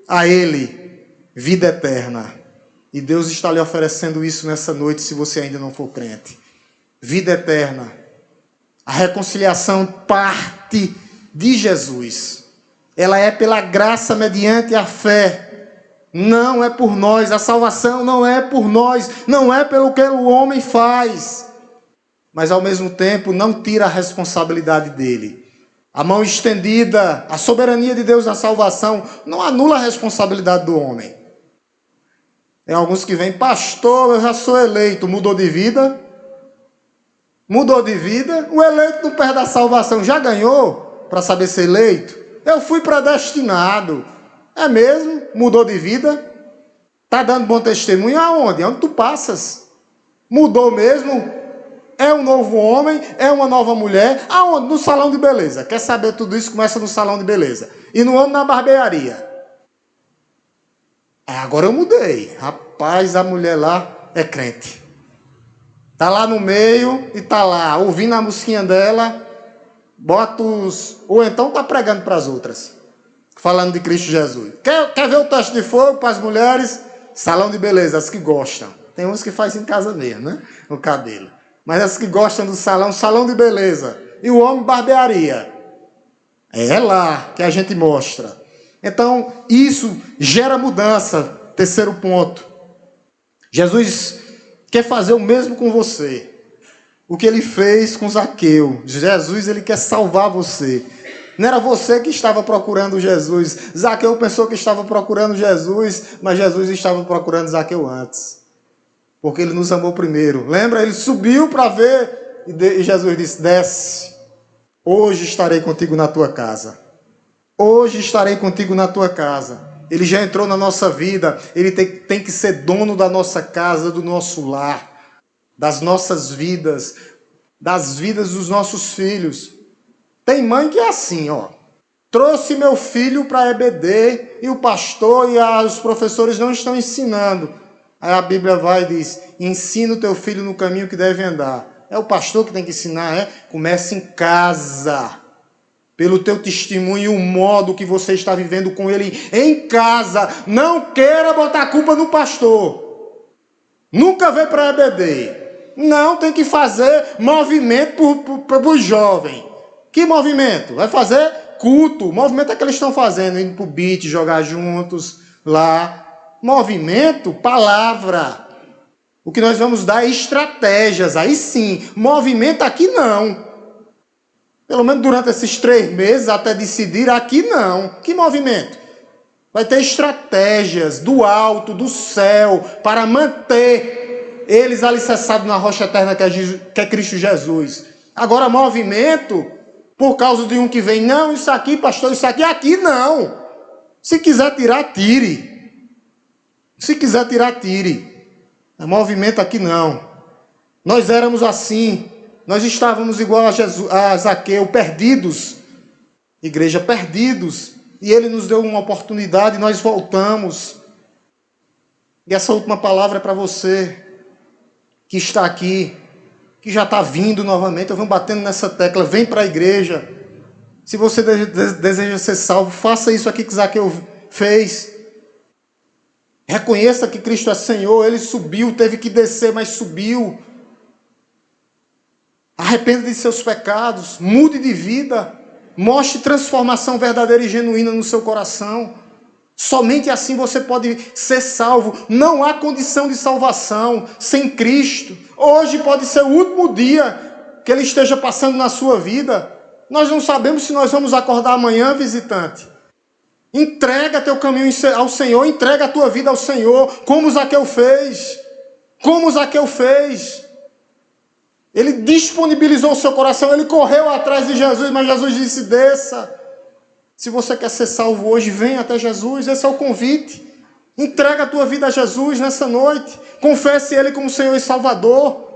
a ele vida eterna. E Deus está lhe oferecendo isso nessa noite, se você ainda não for crente. Vida eterna. A reconciliação parte de Jesus. Ela é pela graça mediante a fé. Não é por nós. A salvação não é por nós. Não é pelo que o homem faz. Mas ao mesmo tempo não tira a responsabilidade dele. A mão estendida, a soberania de Deus na salvação, não anula a responsabilidade do homem. Tem alguns que vêm, pastor, eu já sou eleito, mudou de vida? Mudou de vida? O eleito não perde a salvação, já ganhou para saber ser eleito? Eu fui predestinado. É mesmo? Mudou de vida? Está dando bom testemunho aonde? Onde tu passas? Mudou mesmo? É um novo homem? É uma nova mulher? Aonde? No salão de beleza. Quer saber tudo isso? Começa no salão de beleza. E no homem na barbearia. Agora eu mudei. Rapaz, a mulher lá é crente. Tá lá no meio e tá lá, ouvindo a musiquinha dela, bota os... Ou então tá pregando para as outras, falando de Cristo Jesus. Quer ver o teste de fogo para as mulheres? Salão de beleza, as que gostam. Tem uns que fazem em casa mesmo, né? O cabelo. Mas as que gostam do salão de beleza. E o homem, barbearia. É lá que a gente mostra. Então, isso gera mudança. Terceiro ponto. Jesus quer fazer o mesmo com você. O que ele fez com Zaqueu. Jesus, ele quer salvar você. Não era você que estava procurando Jesus. Zaqueu pensou que estava procurando Jesus, mas Jesus estava procurando Zaqueu antes. Porque ele nos amou primeiro. Lembra? Ele subiu para ver e Jesus disse, desce. Hoje estarei contigo na tua casa. Hoje estarei contigo na tua casa. Ele já entrou na nossa vida. Ele tem que ser dono da nossa casa, do nosso lar, das nossas vidas, das vidas dos nossos filhos. Tem mãe que é assim, ó. Trouxe meu filho para EBD e o pastor e os professores não estão ensinando. Aí a Bíblia vai e diz, ensina o teu filho no caminho que deve andar. É o pastor que tem que ensinar, é? Começa em casa. Pelo teu testemunho e o modo que você está vivendo com ele em casa. Não queira botar a culpa no pastor. Nunca veio para a EBD. Não, tem que fazer movimento para os jovens. Que movimento? Vai fazer culto. O movimento é que eles estão fazendo. Indo para o beat, jogar juntos lá. Movimento, palavra. O que nós vamos dar é estratégias. Aí sim. Movimento aqui não. Pelo menos durante esses 3 meses, até decidir, aqui não. Que movimento? Vai ter estratégias do alto, do céu, para manter eles alicerçados na rocha eterna que é Cristo Jesus. Agora, movimento, por causa de um que vem, não, isso aqui, pastor, isso aqui não. Se quiser tirar, tire. Se quiser tirar, tire. Movimento aqui não. Nós éramos assim. Nós estávamos igual a Zaqueu, perdidos. Igreja, perdidos. E ele nos deu uma oportunidade e nós voltamos. E essa última palavra é para você que está aqui, que já está vindo novamente. Eu venho batendo nessa tecla. Vem para a igreja. Se você deseja ser salvo, faça isso aqui que Zaqueu fez. Reconheça que Cristo é Senhor. Ele subiu, teve que descer, mas subiu. Arrependa de seus pecados, mude de vida, mostre transformação verdadeira e genuína no seu coração. Somente assim você pode ser salvo. Não há condição de salvação sem Cristo. Hoje pode ser o último dia que Ele esteja passando na sua vida. Nós não sabemos se nós vamos acordar amanhã, visitante. Entrega teu caminho ao Senhor, entrega a tua vida ao Senhor, como Zaqueu fez. Como Zaqueu fez. Ele disponibilizou o seu coração, ele correu atrás de Jesus, mas Jesus disse: desça. Se você quer ser salvo hoje, venha até Jesus, esse é o convite. Entrega a tua vida a Jesus nessa noite. Confesse Ele como Senhor e Salvador.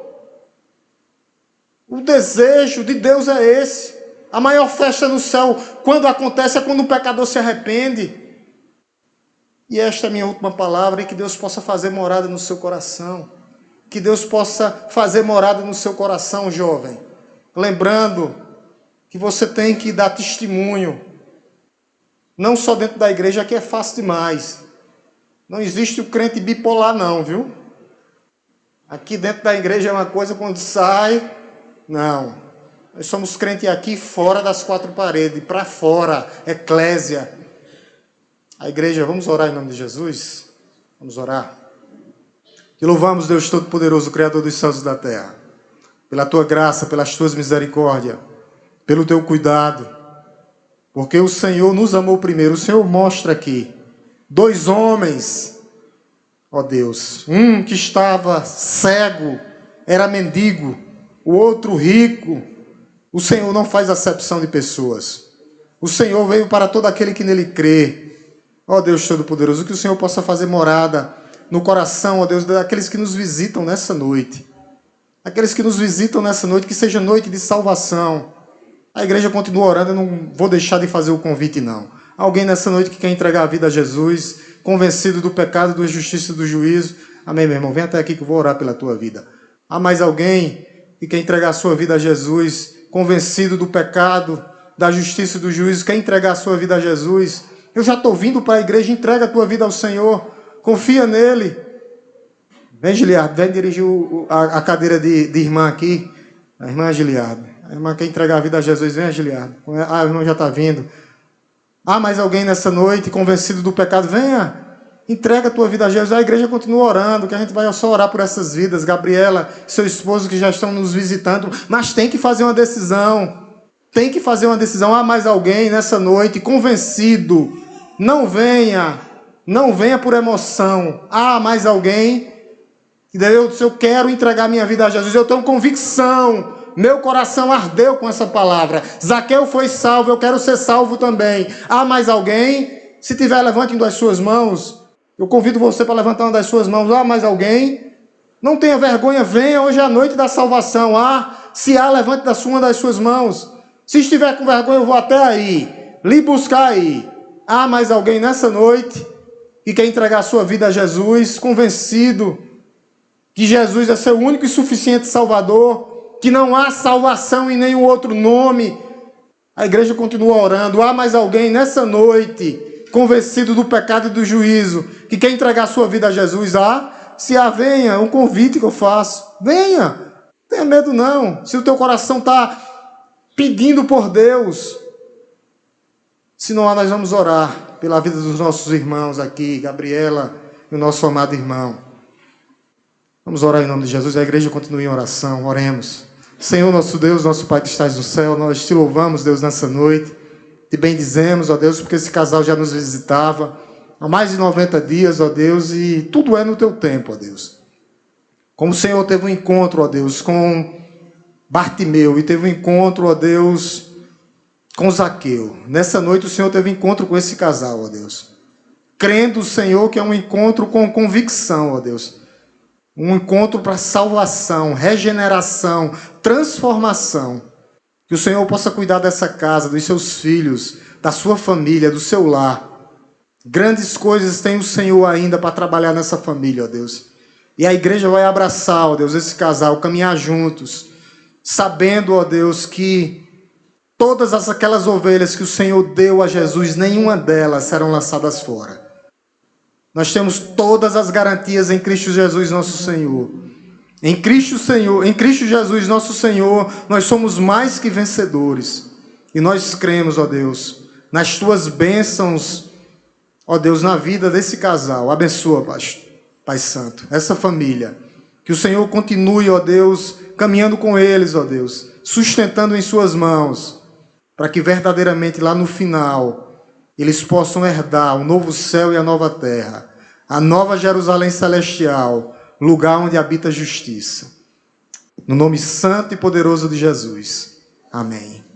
O desejo de Deus é esse. A maior festa no céu, quando acontece, é quando o pecador se arrepende. E esta é a minha última palavra, e que Deus possa fazer morada no seu coração. Que Deus possa fazer morada no seu coração, jovem. Lembrando que você tem que dar testemunho. Não só dentro da igreja, que é fácil demais. Não existe o crente bipolar não, viu? Aqui dentro da igreja é uma coisa, quando sai, não. Nós somos crente aqui fora das quatro paredes, para fora, eclésia. A igreja, vamos orar em nome de Jesus? Vamos orar. Te louvamos, Deus Todo-Poderoso, Criador dos céus e da terra, pela tua graça, pelas tuas misericórdias, pelo teu cuidado. Porque o Senhor nos amou primeiro. O Senhor mostra aqui 2 homens, ó Deus. Um que estava cego, era mendigo. O outro rico. O Senhor não faz acepção de pessoas. O Senhor veio para todo aquele que nele crê. Ó Deus Todo-Poderoso, que o Senhor possa fazer morada no coração, ó Deus, daqueles que nos visitam nessa noite. Aqueles que nos visitam nessa noite, que seja noite de salvação. A igreja continua orando, eu não vou deixar de fazer o convite, não. Alguém nessa noite que quer entregar a vida a Jesus, convencido do pecado, da justiça e do juízo. Amém, meu irmão? Vem até aqui que eu vou orar pela tua vida. Há mais alguém que quer entregar a sua vida a Jesus, convencido do pecado, da justiça e do juízo, quer entregar a sua vida a Jesus? Eu já estou vindo para a igreja, entrega a tua vida ao Senhor, confia nele. Vem, Giliardo, vem dirigir a cadeira de irmã aqui. A irmã Giliardo. A irmã quer entregar a vida a Jesus, vem, Giliardo. Ah, o irmão já está vindo. Há mais alguém nessa noite convencido do pecado? Venha, entrega a tua vida a Jesus. A igreja continua orando, que a gente vai só orar por essas vidas. Gabriela, seu esposo que já estão nos visitando. Mas tem que fazer uma decisão. Tem que fazer uma decisão. Há mais alguém nessa noite convencido. Não venha por emoção. Há mais alguém que eu quero entregar minha vida a Jesus. Eu tenho convicção. Meu coração ardeu com essa palavra. Zaqueu foi salvo, eu quero ser salvo também. Há mais alguém? Se tiver, levante uma das suas mãos. Eu convido você para levantar uma das suas mãos. Há mais alguém? Não tenha vergonha, venha, hoje é a noite da salvação. Se há, levante uma das suas mãos. Se estiver com vergonha, eu vou até aí, lhe buscar aí. Há mais alguém nessa noite que quer entregar a sua vida a Jesus, convencido que Jesus é seu único e suficiente Salvador, que não há salvação em nenhum outro nome? A igreja continua orando. Há mais alguém nessa noite convencido do pecado e do juízo, que quer entregar a sua vida a Jesus? Se há, venha, é um convite que eu faço. Venha, não tenha medo não. Se o teu coração está pedindo por Deus, se não há, nós vamos orar pela vida dos nossos irmãos aqui, Gabriela e o nosso amado irmão. Vamos orar em nome de Jesus. A igreja continua em oração. Oremos. Senhor, nosso Deus, nosso Pai que estás no céu, nós te louvamos, Deus, nessa noite. Te bendizemos, ó Deus, porque esse casal já nos visitava há mais de 90 dias, ó Deus, e tudo é no teu tempo, ó Deus. Como o Senhor teve um encontro, ó Deus, com Bartimeu, e teve um encontro, ó Deus, com Zaqueu. Nessa noite o Senhor teve um encontro com esse casal, ó Deus. Crendo, Senhor, que é um encontro com convicção, ó Deus. Um encontro para salvação, regeneração, transformação. Que o Senhor possa cuidar dessa casa, dos seus filhos, da sua família, do seu lar. Grandes coisas tem o Senhor ainda para trabalhar nessa família, ó Deus. E a igreja vai abraçar, ó Deus, esse casal, caminhar juntos, sabendo, ó Deus, que todas aquelas ovelhas que o Senhor deu a Jesus, nenhuma delas serão lançadas fora. Nós temos todas as garantias em Cristo Jesus, nosso Senhor. Em Cristo Jesus, nosso Senhor, nós somos mais que vencedores. E nós cremos, ó Deus, nas tuas bênçãos, ó Deus, na vida desse casal. Abençoa, Pai Santo, essa família. Que o Senhor continue, ó Deus, caminhando com eles, ó Deus, sustentando em suas mãos, para que verdadeiramente lá no final eles possam herdar o novo céu e a nova terra, a nova Jerusalém celestial, lugar onde habita a justiça. No nome santo e poderoso de Jesus. Amém.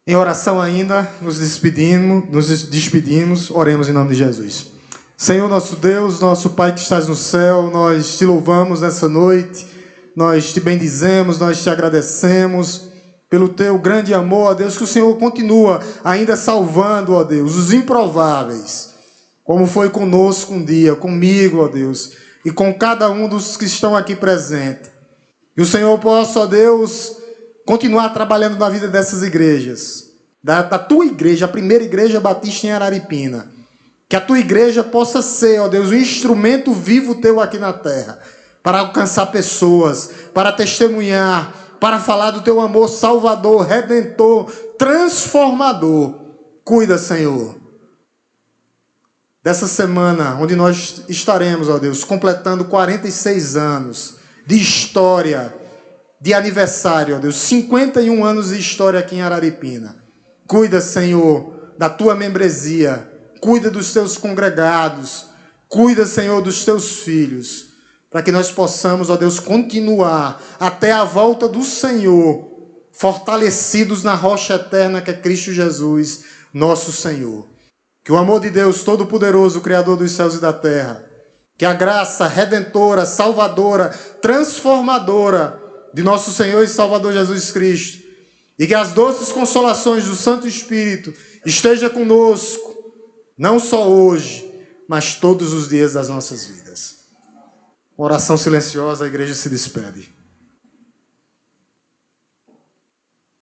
Em oração ainda, nos despedimos, oremos em nome de Jesus. Senhor nosso Deus, nosso Pai que estás no céu, nós te louvamos nessa noite, nós te bendizemos, nós te agradecemos pelo teu grande amor, ó Deus, que o Senhor continua ainda salvando, ó Deus, os improváveis, como foi conosco um dia, comigo, ó Deus, e com cada um dos que estão aqui presentes. Que o Senhor possa, ó Deus, continuar trabalhando na vida dessas igrejas, da tua igreja, a primeira igreja batista em Araripina. Que a tua igreja possa ser, ó Deus, um instrumento vivo teu aqui na terra, para alcançar pessoas, para testemunhar, para falar do teu amor salvador, redentor, transformador. Cuida, Senhor, dessa semana, onde nós estaremos, ó Deus, completando 46 anos de história, de aniversário, ó Deus, 51 anos de história aqui em Araripina. Cuida, Senhor, da tua membresia, cuida dos teus congregados, cuida, Senhor, dos teus filhos, para que nós possamos, ó Deus, continuar até a volta do Senhor, fortalecidos na rocha eterna que é Cristo Jesus, nosso Senhor. Que o amor de Deus Todo-Poderoso, Criador dos céus e da terra, que a graça redentora, salvadora, transformadora de nosso Senhor e Salvador Jesus Cristo, e que as doces consolações do Santo Espírito esteja conosco, não só hoje, mas todos os dias das nossas vidas. Oração silenciosa, a igreja se despede.